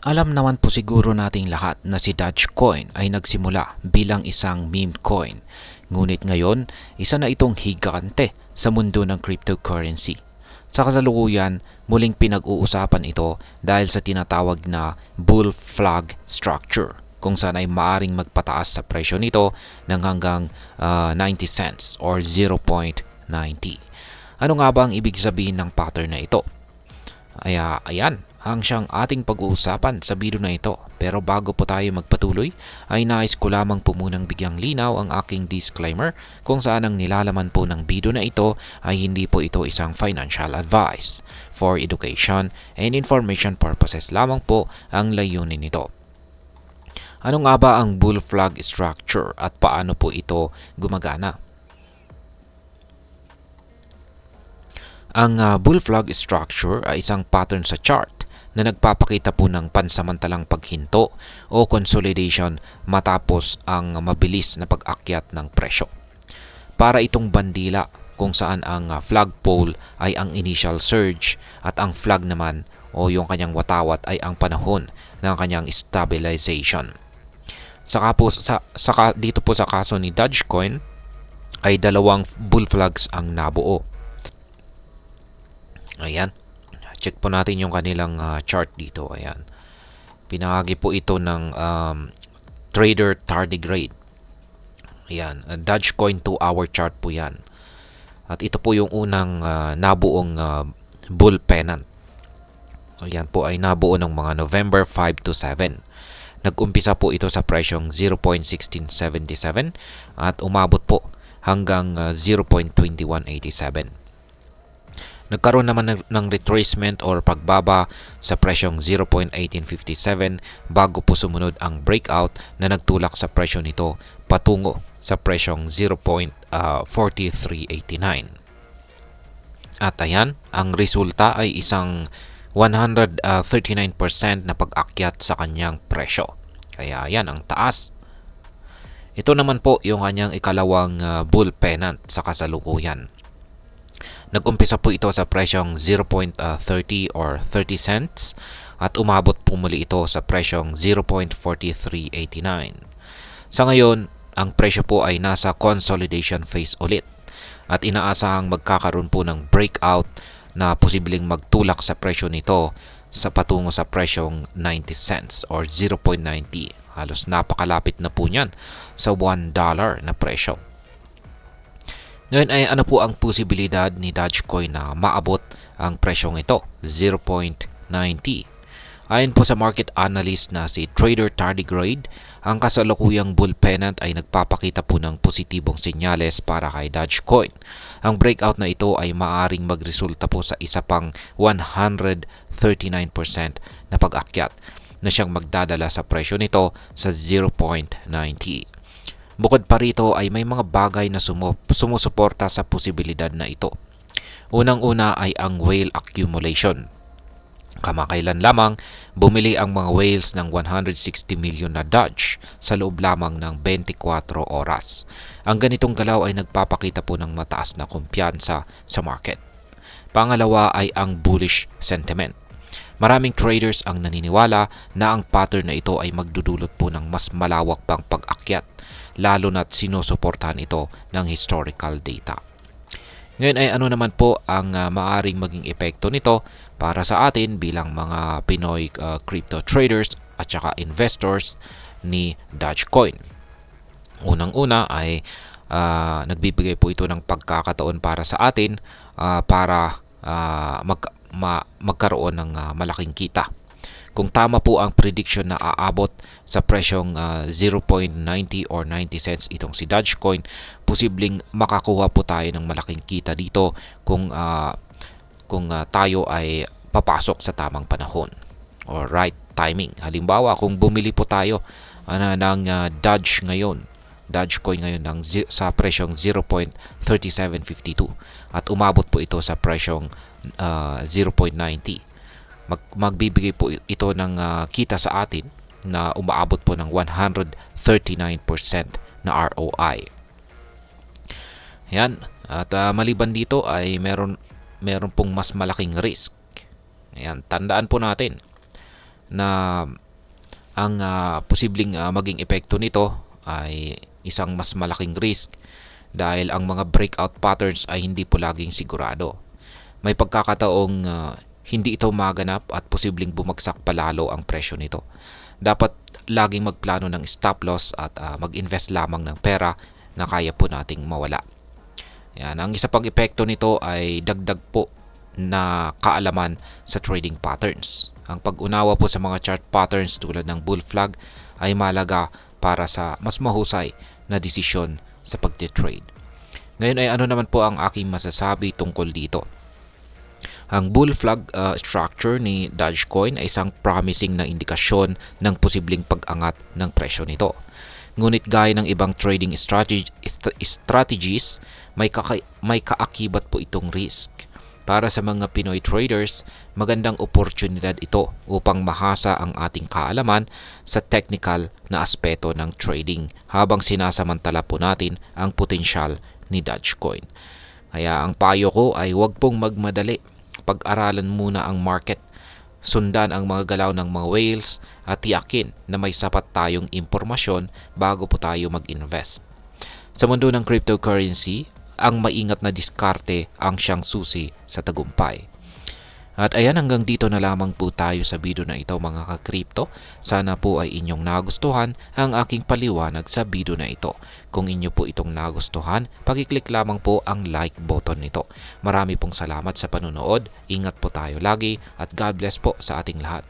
Alam naman po siguro nating lahat na si Dogecoin ay nagsimula bilang isang meme coin. Ngunit ngayon, isa na itong higante sa mundo ng cryptocurrency. Sa kasalukuyan, muling pinag-uusapan ito dahil sa tinatawag na bull flag structure, kung saan ay maaring magpataas sa presyo nito ng hanggang 90 cents or 0.90. Ano nga ba ang ibig sabihin ng pattern na ito? Ayan ang siyang ating pag-uusapan sa video na ito. Pero bago po tayo magpatuloy, ay nais ko lamang po munang bigyang linaw ang aking disclaimer kung saan ang nilalaman po ng video na ito ay hindi po ito isang financial advice. For education and information purposes lamang po ang layunin nito. Ano nga ba ang bull flag structure at paano po ito gumagana? Ang bull flag structure ay isang pattern sa chart na nagpapakita po ng pansamantalang paghinto o consolidation matapos ang mabilis na pag-akyat ng presyo. Para itong bandila kung saan ang flagpole ay ang initial surge at ang flag naman o yung kanyang watawat ay ang panahon ng kanyang stabilization. Dito po sa kaso ni Dogecoin ay dalawang bull flags ang nabuo. Ayan. Check po natin yung kanilang chart dito. Ayan. Pinahagi po ito ng trader tardigrade. Ayan. Dogecoin 2-hour chart po yan. At ito po yung unang nabuong bull pennant. Ayan po ay nabuo ng mga November 5 to 7. Nag-umpisa po ito sa presyong 0.1677 at umabot po hanggang 0.2187. Nagkaroon naman ng retracement or pagbaba sa presyong 0.1857 bago po sumunod ang breakout na nagtulak sa presyo nito patungo sa presyong 0.4389. At ayan, ang resulta ay isang 139% na pag-akyat sa kanyang presyo. Kaya ayan, ang taas. Ito naman po yung kanyang ikalawang bull pennant sa kasalukuyan. Nag-umpisa po ito sa presyong 0.30 or 30 cents at umabot po muli ito sa presyong 0.4389. Sa ngayon, ang presyo po ay nasa consolidation phase ulit at inaasahang magkakaroon po ng breakout na posibleng magtulak sa presyo nito sa patungo sa presyong 90 cents or 0.90. Halos napakalapit na po niyan sa $1 na presyo. Ngayon ay ano po ang posibilidad ni Dogecoin na maabot ang presyong ito? 0.90. Ayon po sa market analyst na si Trader Tardigrade, ang kasalukuyang bull pennant ay nagpapakita po ng positibong senyales para kay Dogecoin. Ang breakout na ito ay maaaring magresulta po sa isa pang 139% na pag-akyat na siyang magdadala sa presyo nito sa 0.90. Bukod pa rito ay may mga bagay na sumusuporta sa posibilidad na ito. Unang-una ay ang whale accumulation. Kamakailan lamang, bumili ang mga whales ng 160 million na Doge sa loob lamang ng 24 oras. Ang ganitong galaw ay nagpapakita po ng mataas na kumpiyansa sa market. Pangalawa ay ang bullish sentiment. Maraming traders ang naniniwala na ang pattern na ito ay magdudulot po ng mas malawak pang pag-akyat, lalo na't sinusuportahan ito ng historical data. Ngayon ay ano naman po ang maaring maging epekto nito para sa atin bilang mga Pinoy crypto traders at saka investors ni Dogecoin. Unang-una ay nagbibigay po ito ng pagkakataon para sa atin para magkaroon ng malaking kita. Kung tama po ang prediction na aabot sa presyong 0.90 or 90 cents itong si Dogecoin, posibleng makakuha po tayo ng malaking kita dito kung tayo ay papasok sa tamang panahon or right timing. Halimbawa, kung bumili po tayo ng Dogecoin ngayon sa presyong 0.3752 at umabot po ito sa presyong 0.90. Magbibigay po ito ng kita sa atin na umaabot po ng 139% na ROI. Yan. At maliban dito ay meron pong mas malaking risk. Ayan, tandaan po natin na ang posibleng maging epekto nito ay isang mas malaking risk dahil ang mga breakout patterns ay hindi po laging sigurado. May pagkakataong hindi ito maganap at posibleng bumagsak palalo ang presyo nito. Dapat laging magplano ng stop loss at mag-invest lamang ng pera na kaya po nating mawala. Yan. Ang isa pang epekto nito ay dagdag po na kaalaman sa trading patterns. Ang pag-unawa po sa mga chart patterns tulad ng bull flag ay mahalaga para sa mas mahusay na desisyon sa pagtitrade. Ngayon ay ano naman po ang aking masasabi tungkol dito. Ang bull flag structure ni Dogecoin ay isang promising na indikasyon ng posibleng pag-angat ng presyo nito. Ngunit gaya ng ibang trading strategies, may kaakibat po itong risk. Para sa mga Pinoy traders, magandang oportunidad ito upang mahasa ang ating kaalaman sa technical na aspeto ng trading habang sinasamantala po natin ang potensyal ni Dogecoin. Kaya ang payo ko ay huwag pong magmadali. Pag-aralan muna ang market, sundan ang mga galaw ng mga whales at tiyakin na may sapat tayong impormasyon bago po tayo mag-invest. Sa mundo ng cryptocurrency, ang maingat na diskarte ang siyang susi sa tagumpay. At ayan, hanggang dito na lamang po tayo sa video na ito mga ka-crypto. Sana po ay inyong nagustuhan ang aking paliwanag sa video na ito. Kung inyo po itong nagustuhan, pakiclick lamang po ang like button nito. Marami pong salamat sa panonood. Ingat po tayo lagi at God bless po sa ating lahat.